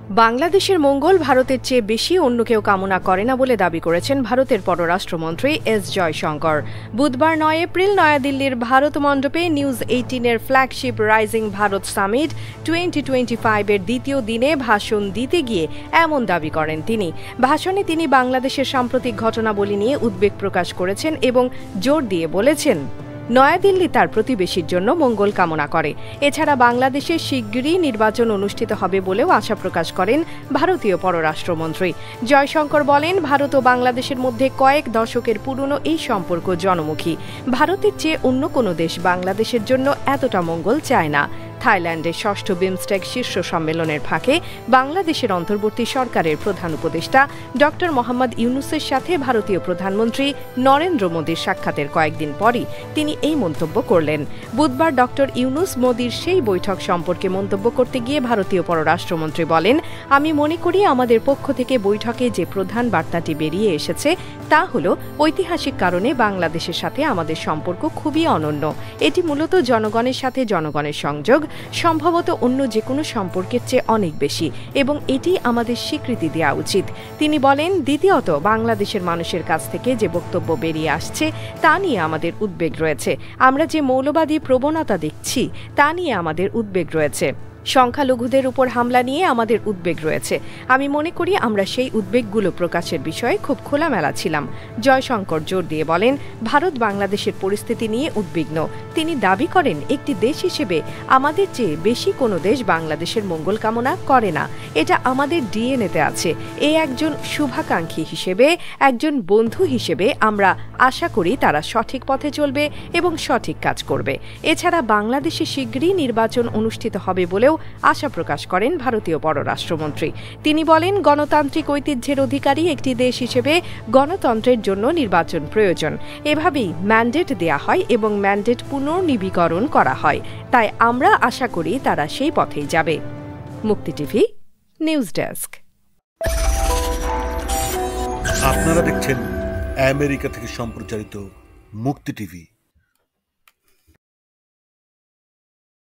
বাংলাদেশের মঙ্গল ভারতের চেয়ে বেশি অন্য কেউ কামনা করে না বলে দাবি করেছেন ভারতের পররাষ্ট্রমন্ত্রী এস জয়শঙ্কর। বুধবার ৯ এপ্রিল নয়াদিল্লির ভারত মণ্ডপে নিউজ 18-এর ফ্ল্যাগশিপ রাইজিং ভারত সামিট 2025-এর দ্বিতীয় দিনে ভাষণ দিতে গিয়ে এমন দাবি করেন তিনি। ভাষণে তিনি বাংলাদেশের সাম্প্রতিক ঘটনাবলী নিয়ে উদ্বেগ প্রকাশ করেছেন এবং জোর দিয়ে বলেছেন, নয়াদিল্লি তার প্রতিবেশীর জন্য মঙ্গল কামনা করে। এছাড়া বাংলাদেশে শিগগিরই নির্বাচন অনুষ্ঠিত হবে বলেও আশা প্রকাশ করেন ভারতীয় পররাষ্ট্রমন্ত্রী। জয়শঙ্কর বলেন, ভারত ও বাংলাদেশের মধ্যে কয়েক দশকের পুরনো এই সম্পর্ক জনমুখী। ভারতের চেয়ে অন্য কোনো দেশ বাংলাদেশের জন্য এতটা মঙ্গল চায় না। থাইল্যান্ডের ষষ্ঠ বিমস্টেক শীর্ষ সম্মেলনের ফাঁকে বাংলাদেশের অন্তর্বর্তী সরকারের প্রধান উপদেষ্টা ড মোহাম্মদ ইউনূসের সাথে ভারতীয় প্রধানমন্ত্রী নরেন্দ্র মোদীর সাক্ষাতের কয়েকদিন পরই তিনি এই মন্তব্য করলেন। বুধবার ড ইউনূস মোদীর সেই বৈঠক সম্পর্কে মন্তব্য করতে গিয়ে ভারতীয় পররাষ্ট্রমন্ত্রী বলেন, আমি মনে করি আমাদের পক্ষ থেকে বৈঠকে যে প্রধান বার্তাটি বেরিয়ে এসেছে তা হল ঐতিহাসিক কারণে বাংলাদেশের সাথে আমাদের সম্পর্ক খুবই অনন্য। এটি মূলত জনগণের সাথে জনগণের সংযোগ, সম্ভবত অন্য যে কোনো সম্পর্কের চেয়ে অনেক বেশি, এবং এটি আমাদের স্বীকৃতি দেওয়া উচিত। তিনি বলেন, দ্বিতীয়ত, বাংলাদেশের মানুষের কাছ থেকে যে বক্তব্য বেরিয়ে আসছে তা নিয়ে আমাদের উদ্বেগ রয়েছে। আমরা যে মৌলবাদী প্রবণতা দেখছি তা নিয়ে আমাদের উদ্বেগ রয়েছে। সংখ্যালঘুদের উপর হামলা নিয়ে আমাদের উদ্বেগ রয়েছে। আমি মনে করি আমরা সেই উদ্বেগগুলো প্রকাশের বিষয়ে খুব খোলামেলা ছিলাম। জয়শঙ্কর জোর দিয়ে বলেন, ভারত বাংলাদেশের পরিস্থিতি নিয়ে উদ্বিগ্ন। তিনি দাবি করেন, একটি দেশ হিসেবে আমাদের চেয়ে বেশি কোনো দেশ বাংলাদেশের মঙ্গল কামনা করে না। এটা আমাদের ডিএনএতে আছে। একজন শুভাকাঙ্ক্ষী হিসেবে, একজন বন্ধু হিসেবে আমরা আশা করি তারা সঠিক পথে চলবে এবং সঠিক কাজ করবে। এছাড়া বাংলাদেশে শিগগিরই নির্বাচন অনুষ্ঠিত হবে বলেও আশা প্রকাশ করেন ভারতীয় পররাষ্ট্রমন্ত্রী। তিনি বলেন, গণতান্ত্রিক ঐতিহ্যের অধিকারী একটি দেশ হিসেবে গণতন্ত্রের জন্য নির্বাচন প্রয়োজন। এভাবেই ম্যান্ডেট দেয়া হয় এবং ম্যান্ডেট পুনর্নবীকরণ করা হয়। তাই আমরা আশা করি তারা সেই পথেই যাবে। মুক্তি টিভি নিউজ ডেস্ক। আপনারা দেখছেন আমেরিকা থেকে সম্প্রচারিত মুক্তি টিভি।